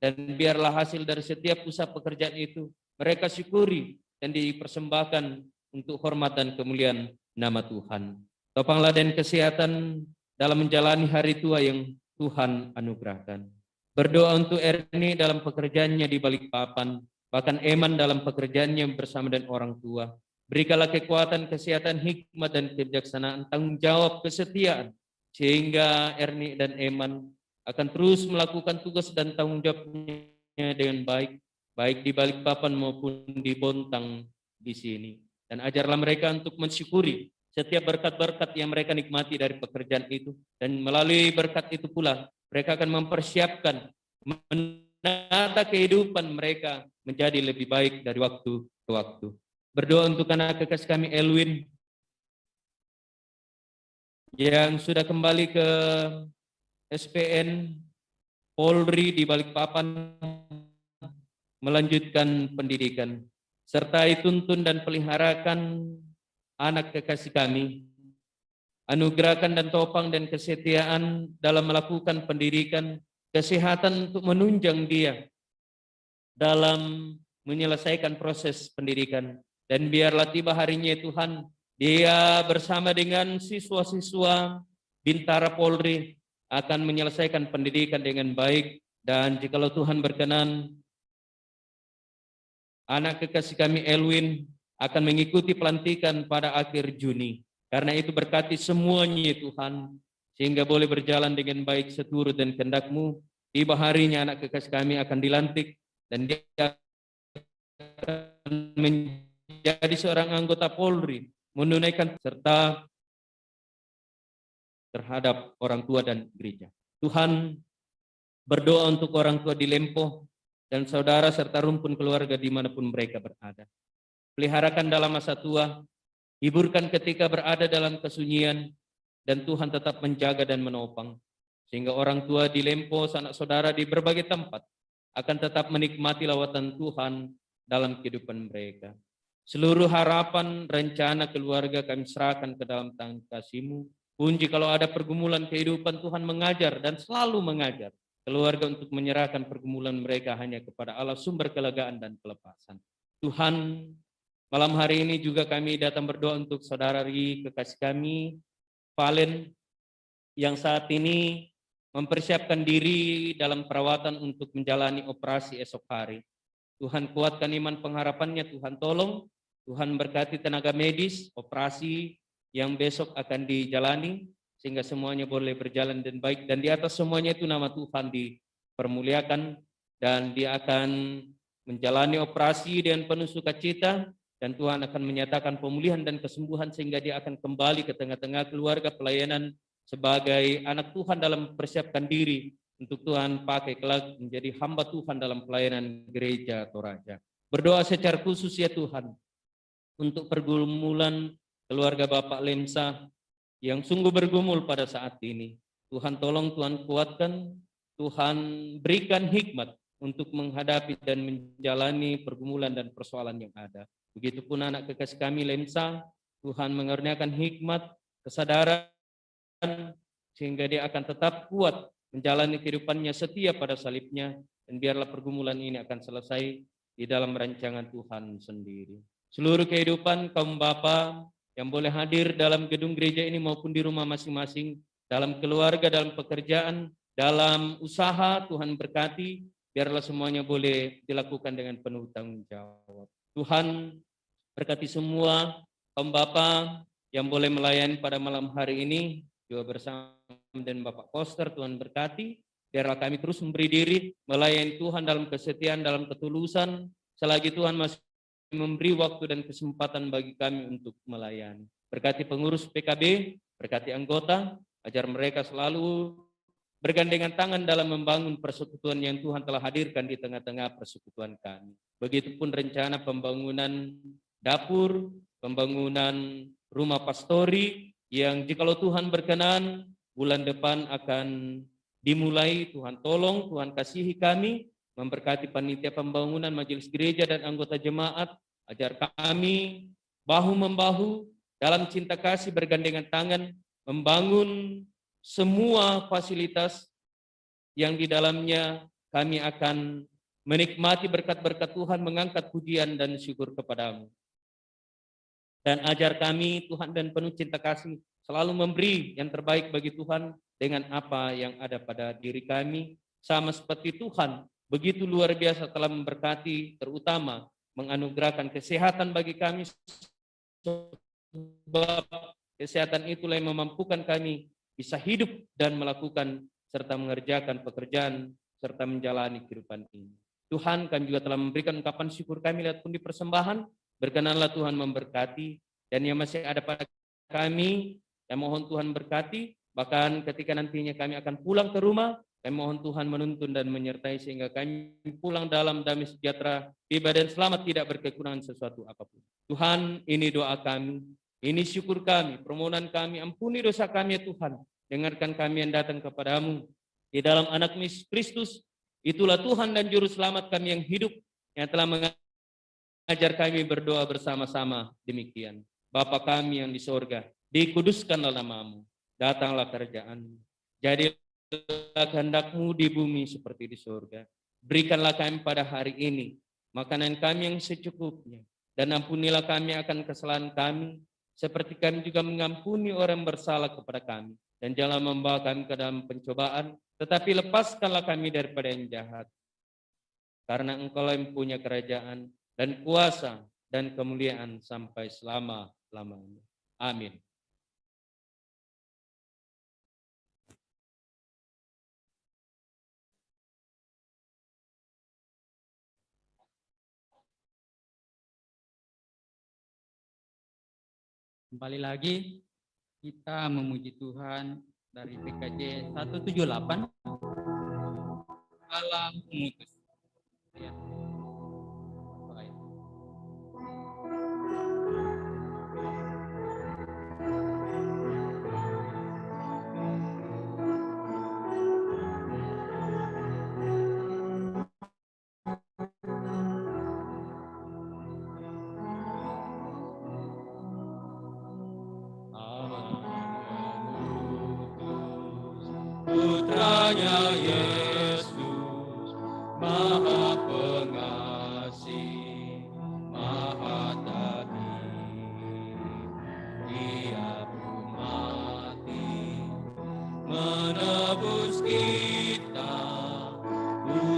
Dan biarlah hasil dari setiap usaha pekerjaan itu mereka syukuri dan dipersembahkan untuk hormat dan kemuliaan nama Tuhan. Topanglah dan kesehatan dalam menjalani hari tua yang Tuhan anugerahkan. Berdoa untuk Erni dalam pekerjaannya di Balikpapan, bahkan Eman dalam pekerjaannya bersama dengan orang tua. Berikanlah kekuatan, kesehatan, hikmat, dan kebijaksanaan, tanggung jawab, kesetiaan, sehingga Erni dan Eman akan terus melakukan tugas dan tanggung jawabnya dengan baik, baik di Balikpapan maupun di Bontang di sini. Dan ajarlah mereka untuk mensyukuri setiap berkat-berkat yang mereka nikmati dari pekerjaan itu. Dan melalui berkat itu pula, mereka akan mempersiapkan, menata kehidupan mereka menjadi lebih baik dari waktu ke waktu. Berdoa untuk anak kekasih kami Elwin, yang sudah kembali ke SPN Polri di Balikpapan, melanjutkan pendidikan. Sertai tuntun dan peliharakan anak kekasih kami, anugerahkan dan topang dan kesetiaan dalam melakukan pendidikan, kesehatan untuk menunjang dia dalam menyelesaikan proses pendidikan. Dan biarlah tiba harinya Tuhan, dia bersama dengan siswa-siswa Bintara Polri akan menyelesaikan pendidikan dengan baik. Dan jikalau Tuhan berkenan, anak kekasih kami Elwin akan mengikuti pelantikan pada akhir Juni. Karena itu berkati semuanya Tuhan, sehingga boleh berjalan dengan baik seturut dan kehendak-Mu. Tiba harinya anak kekasih kami akan dilantik dan dia akan menjadi seorang anggota Polri, menunaikan serta terhadap orang tua dan gereja. Tuhan, berdoa untuk orang tua di Lempoh dan saudara serta rumpun keluarga dimanapun mereka berada. Peliharakan dalam masa tua, hiburkan ketika berada dalam kesunyian, dan Tuhan tetap menjaga dan menopang, sehingga orang tua di Lempoh, sanak saudara di berbagai tempat, akan tetap menikmati lawatan Tuhan dalam kehidupan mereka. Seluruh harapan, rencana keluarga kami serahkan ke dalam tangan kasih-Mu. Kunci kalau ada pergumulan kehidupan, Tuhan mengajar dan selalu mengajar keluarga untuk menyerahkan pergumulan mereka hanya kepada Allah, sumber kelegaan dan kelepasan. Tuhan, malam hari ini juga kami datang berdoa untuk saudari kekasih kami, Valen, yang saat ini mempersiapkan diri dalam perawatan untuk menjalani operasi esok hari. Tuhan kuatkan iman pengharapannya, Tuhan tolong, Tuhan berkati tenaga medis, operasi yang besok akan dijalani, sehingga semuanya boleh berjalan dan baik, dan di atas semuanya itu nama Tuhan dipermuliakan, dan dia akan menjalani operasi dengan penuh sukacita, dan Tuhan akan menyatakan pemulihan dan kesembuhan sehingga dia akan kembali ke tengah-tengah keluarga pelayanan sebagai anak Tuhan dalam mempersiapkan diri untuk Tuhan pakai kelak menjadi hamba Tuhan dalam pelayanan gereja Toraja. Berdoa secara khusus ya Tuhan untuk pergumulan keluarga Bapak Lemsa yang sungguh bergumul pada saat ini. Tuhan tolong, Tuhan kuatkan, Tuhan berikan hikmat untuk menghadapi dan menjalani pergumulan dan persoalan yang ada. Begitupun anak kekasih kami Lemsa, Tuhan mengaruniakan hikmat, kesadaran, sehingga dia akan tetap kuat menjalani kehidupannya setia pada salibnya, dan biarlah pergumulan ini akan selesai di dalam rancangan Tuhan sendiri. Seluruh kehidupan kaum bapa yang boleh hadir dalam gedung gereja ini maupun di rumah masing-masing, dalam keluarga, dalam pekerjaan, dalam usaha, Tuhan berkati, biarlah semuanya boleh dilakukan dengan penuh tanggung jawab. Tuhan berkati semua kaum bapa yang boleh melayani pada malam hari ini, juga bersama dan Bapak Koster, Tuhan berkati, biarlah kami terus memberi diri, melayani Tuhan dalam kesetiaan, dalam ketulusan, selagi Tuhan masih memberi waktu dan kesempatan bagi kami untuk melayani. Berkati pengurus PKB, berkati anggota, ajar mereka selalu bergandengan tangan dalam membangun persekutuan yang Tuhan telah hadirkan di tengah-tengah persekutuan kami. Begitupun rencana pembangunan dapur, pembangunan rumah pastori, yang jikalau Tuhan berkenan, bulan depan akan dimulai. Tuhan tolong, Tuhan kasihi kami, memberkati panitia pembangunan majelis gereja dan anggota jemaat, ajar kami bahu-membahu dalam cinta kasih bergandengan tangan, membangun semua fasilitas yang di dalamnya kami akan menikmati berkat-berkat Tuhan, mengangkat pujian dan syukur kepadamu. Dan ajar kami Tuhan dan penuh cinta kasih selalu memberi yang terbaik bagi Tuhan dengan apa yang ada pada diri kami, sama seperti Tuhan begitu luar biasa telah memberkati, terutama menganugerahkan kesehatan bagi kami, sebab kesehatan itulah yang memampukan kami bisa hidup dan melakukan serta mengerjakan pekerjaan serta menjalani kehidupan ini. Tuhan, kami juga telah memberikan ungkapan syukur kami lewat pundi persembahan. Berkenanlah Tuhan memberkati, dan yang masih ada pada kami, yang mohon Tuhan berkati, bahkan ketika nantinya kami akan pulang ke rumah, kami mohon Tuhan menuntun dan menyertai sehingga kami pulang dalam damai sejahtera, tiba dan selamat, tidak berkekurangan sesuatu apapun. Tuhan, ini doa kami, ini syukur kami, permohonan kami, ampuni dosa kami ya Tuhan, dengarkan kami yang datang kepadamu, di dalam anak Yesus Kristus, itulah Tuhan dan Juru Selamat kami yang hidup, yang telah ajar kami berdoa bersama-sama demikian. Bapa kami yang di sorga, dikuduskanlah namamu, datanglah kerajaan-Mu, jadilah kehendak-Mu di bumi seperti di sorga. Berikanlah kami pada hari ini makanan kami yang secukupnya, dan ampunilah kami akan kesalahan kami, seperti kami juga mengampuni orang bersalah kepada kami. Dan janganlah membawa kami ke dalam pencobaan, tetapi lepaskanlah kami daripada yang jahat. Karena Engkau yang punya kerajaan dan kuasa dan kemuliaan sampai selama-lamanya. Amin. Kembali lagi kita memuji Tuhan dari PKJ 178, Allah mengutus. Ya. Baik. Putranya Yesus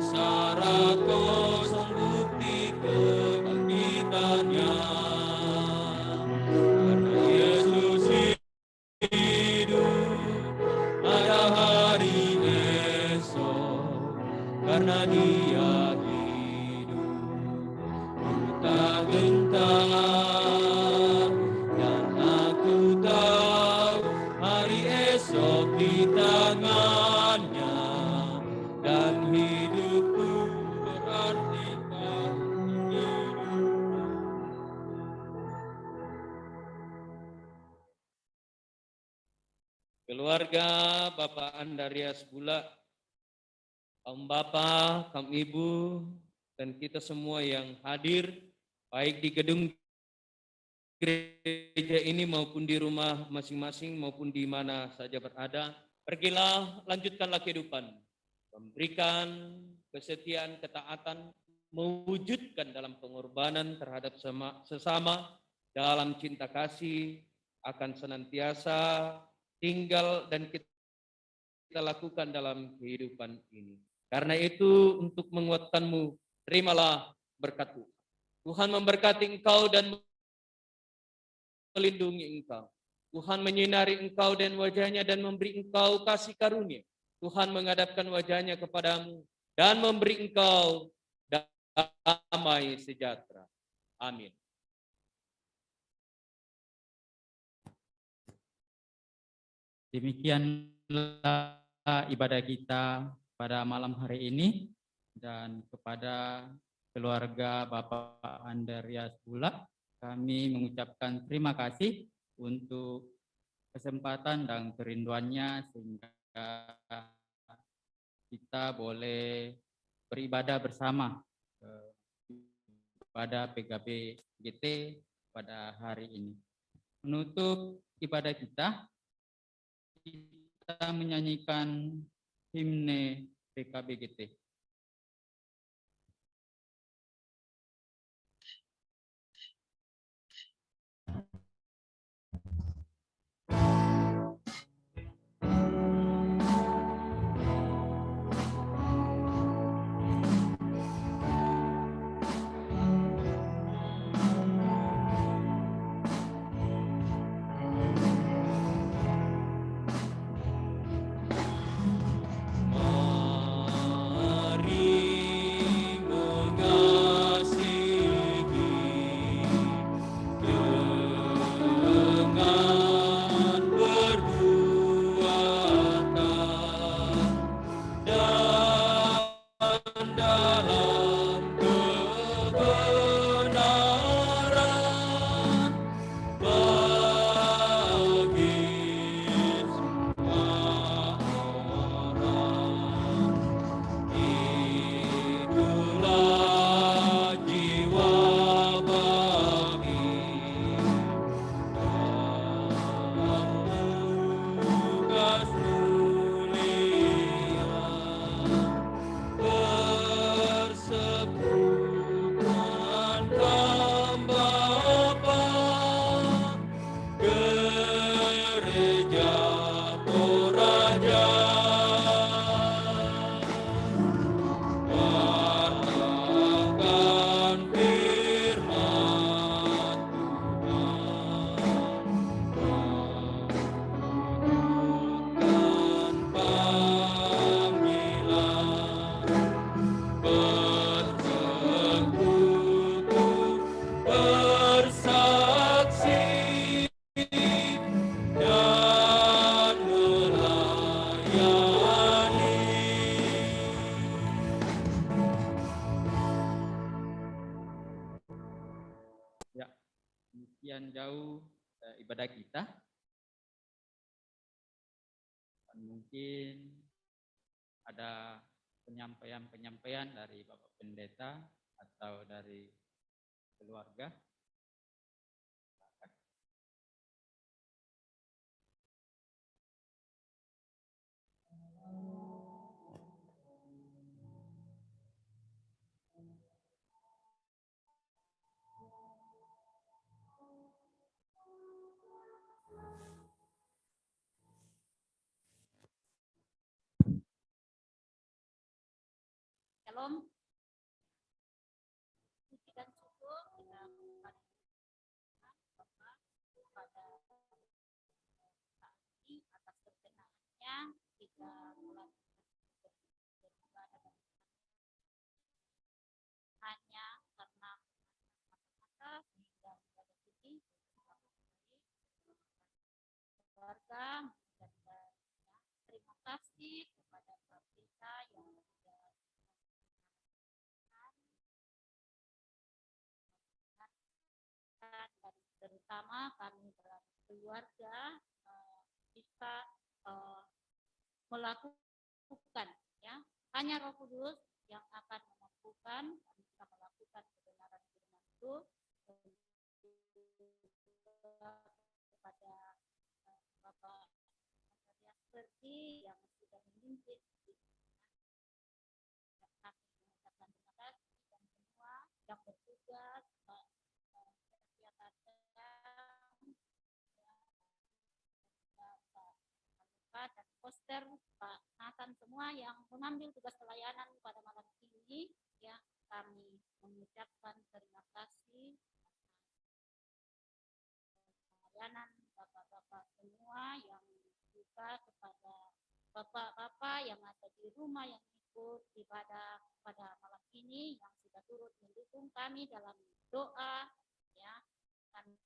syarat kosong bukti kebangkitannya. Karena Yesus hidup, ada hari esok. Karena Dia hidup, ku tak gentar. Dan aku tahu hari esok di tangannya. Dan hidupku berartikan hidup. Keluarga Bapak Andarias Bula, kaum Bapak, kaum Ibu, dan kita semua yang hadir, baik di gedung gereja ini maupun di rumah masing-masing maupun di mana saja berada, pergilah, lanjutkanlah kehidupan, memberikan kesetiaan, ketaatan, mewujudkan dalam pengorbanan terhadap sesama, dalam cinta kasih, akan senantiasa tinggal dan kita lakukan dalam kehidupan ini. Karena itu untuk menguatkanmu, terimalah berkat Tuhan. Tuhan memberkati engkau dan melindungi engkau. Tuhan menyinari engkau dan wajahnya dan memberi engkau kasih karunia. Tuhan menghadapkan wajahnya kepadamu dan memberi engkau damai sejahtera. Amin. Demikianlah ibadah kita pada malam hari ini, dan kepada keluarga Bapak Andarias Bula kami mengucapkan terima kasih untuk kesempatan dan kerinduannya sehingga kita boleh beribadah bersama pada PKB GT pada hari ini. Menutup ibadah kita menyanyikan himne PKB GT. Demikian jauh ibadah kita. Dan mungkin ada penyampaian dari Bapak Pendeta atau dari keluarga. Shalom. Puji dan syukur kita Bapak pada saat ini atas kebenangannya kita mulai beribadah hanya karena mata sehingga ibadah ini keluarga dan terima kasih kepada Pak kita yang sudah dan terutama kami dalam keluarga bisa melakukan ya hanya Roh Kudus yang akan memampukan kami bisa melakukan kebenaran firman itu kepada Bapak Andreas Verdi yang sudah memimpin kami mengucapkan terima kasih dan semua yang bertugas dan poster Pak Nathan semua yang mengambil tugas pelayanan pada malam ini ya kami mengucapkan terima kasih pelayanan bapak-bapak semua yang juga kepada bapak-bapak yang ada di rumah yang ikut ibadah pada malam ini yang sudah turut mendukung kami dalam doa ya kami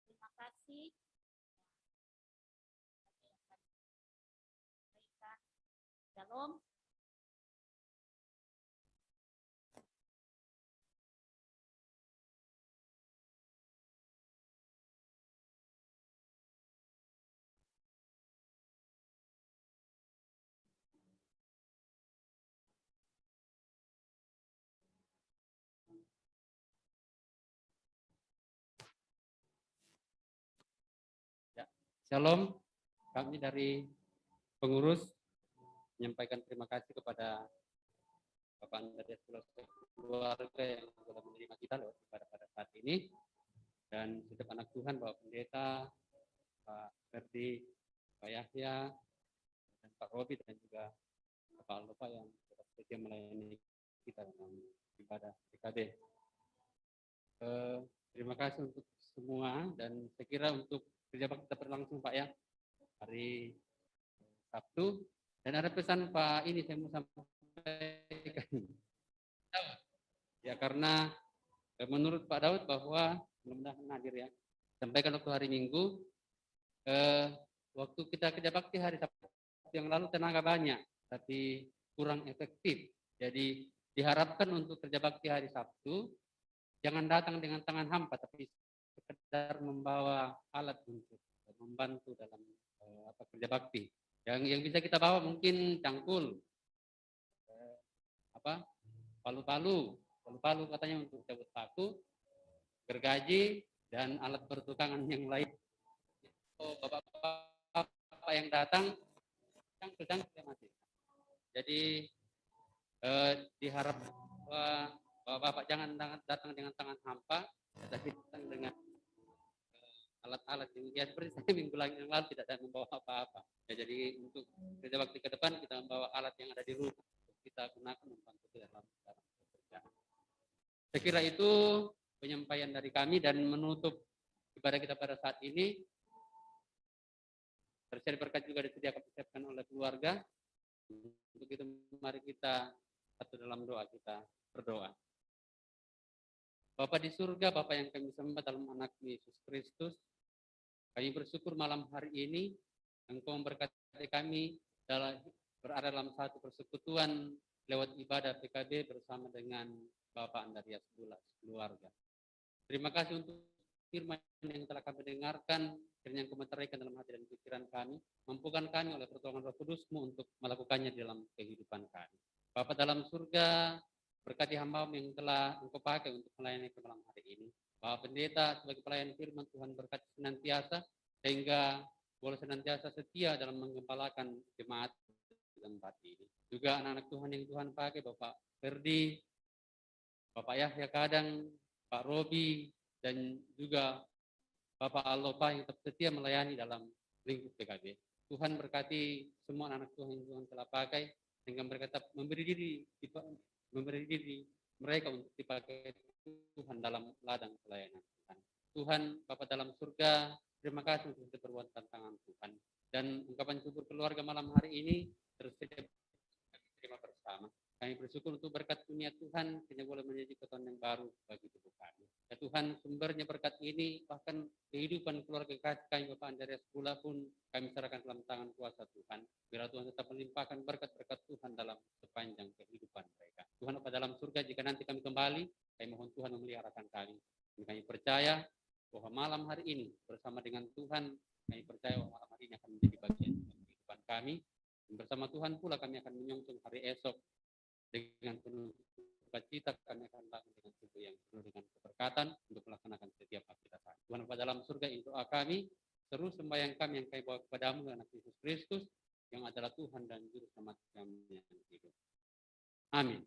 terima kasih. Shalom. Shalom, kami dari pengurus menyampaikan terima kasih kepada Bapak Andreas keluarga yang telah menerima kita loh pada saat ini dan setiap anak Tuhan Bapak Pendeta, Pak Ferdi, Pak Yahya, dan Pak Robi dan juga Bapak Alfa yang sudah setia melayani kita dalam ibadah PKB. Terima kasih untuk semua dan saya kira untuk kerja bakti kita berlangsung Pak ya hari Sabtu dan ada pesan Pak ini saya mau sampaikan ya karena menurut Pak Daud bahwa mudah-mudahan hadir ya sampaikan waktu hari Minggu waktu kita kerja bakti hari Sabtu yang lalu tenaga banyak tapi kurang efektif jadi diharapkan untuk kerja bakti hari Sabtu jangan datang dengan tangan hampa tapi sekedar membawa alat untuk membantu dalam kerja bakti. Yang bisa kita bawa mungkin cangkul, palu-palu katanya untuk cabut paku, gergaji dan alat pertukangan yang lain. Oh, bapak-bapak yang datang cangkul masih. Jadi diharap bapak-bapak jangan datang dengan tangan hampa, tapi datang dengan alat-alat yang seperti saya minggu yang lalu tidak ada membawa apa-apa. Ya, jadi untuk kerja bakti ke depan kita membawa alat yang ada di rumah untuk kita gunakan membantu dalam pekerjaan. Saya kira itu penyampaian dari kami dan menutup ibadah kita pada saat ini. Tercari berkat juga disediakan persiapkan oleh keluarga. Untuk itu mari kita satu dalam doa kita berdoa. Bapa di surga, Bapa yang kami sembah dalam anak Yesus Kristus, kami bersyukur malam hari ini Engkau memberkati kami berada dalam satu persekutuan lewat ibadah PKB bersama dengan Bapak Andreas keluarga. Terima kasih untuk firman yang telah kami dengarkan, kiranya Engkau meteraikan dalam hati dan pikiran kami, mampukan kami oleh pertolongan Roh Kudus-Mu untuk melakukannya dalam kehidupan kami. Bapa dalam surga, berkati hamba yang telah Engkau pakai untuk melayani malam hari ini. Bapak Pendeta sebagai pelayan firman, Tuhan berkati senantiasa sehingga boleh senantiasa setia dalam menggembalakan jemaat di tempat ini. Juga anak-anak Tuhan yang Tuhan pakai, Bapak Ferdi, Bapak Yahya Kadang, Pak Robi, dan juga Bapak Alopa yang tetap setia melayani dalam lingkup PKB. Tuhan berkati semua anak Tuhan yang Tuhan telah pakai, sehingga mereka tetap memberi diri mereka untuk dipakai Tuhan dalam ladang pelayanan Tuhan. Tuhan, Bapa dalam surga, terima kasih untuk keperluan tantangan Tuhan. Dan ungkapan syukur keluarga malam hari ini tersedia terima bersama. Kami bersyukur untuk berkat dunia Tuhan, sehingga boleh menjadi ketuhanan yang baru bagi tubuh kami. Ya Tuhan, sumbernya berkat ini, bahkan kehidupan keluarga kami, Bapak Andreas pula pun kami serahkan dalam tangan kuasa Tuhan. Biar Tuhan tetap melimpahkan berkat-berkat Tuhan dalam sepanjang kehidupan mereka. Tuhan, Bapak dalam surga, jika nanti kami kembali, kami mohon Tuhan memeliharakan kami. Dan kami percaya bahwa malam hari ini bersama dengan Tuhan, kami percaya bahwa malam hari ini akan menjadi bagian dari kehidupan kami. Dan bersama Tuhan pula kami akan menyongsong hari esok dengan penuh sukacita. Kami akan lakukan dengan tubuh yang penuh dengan keberkatan untuk melaksanakan setiap aktivitas. Tuhan Bapa dalam surga, ini doa kami, seru sembahyang kami yang kami bawa kepadamu, anak Yesus Kristus, yang adalah Tuhan dan Juru Selamat kami yang hidup. Amin.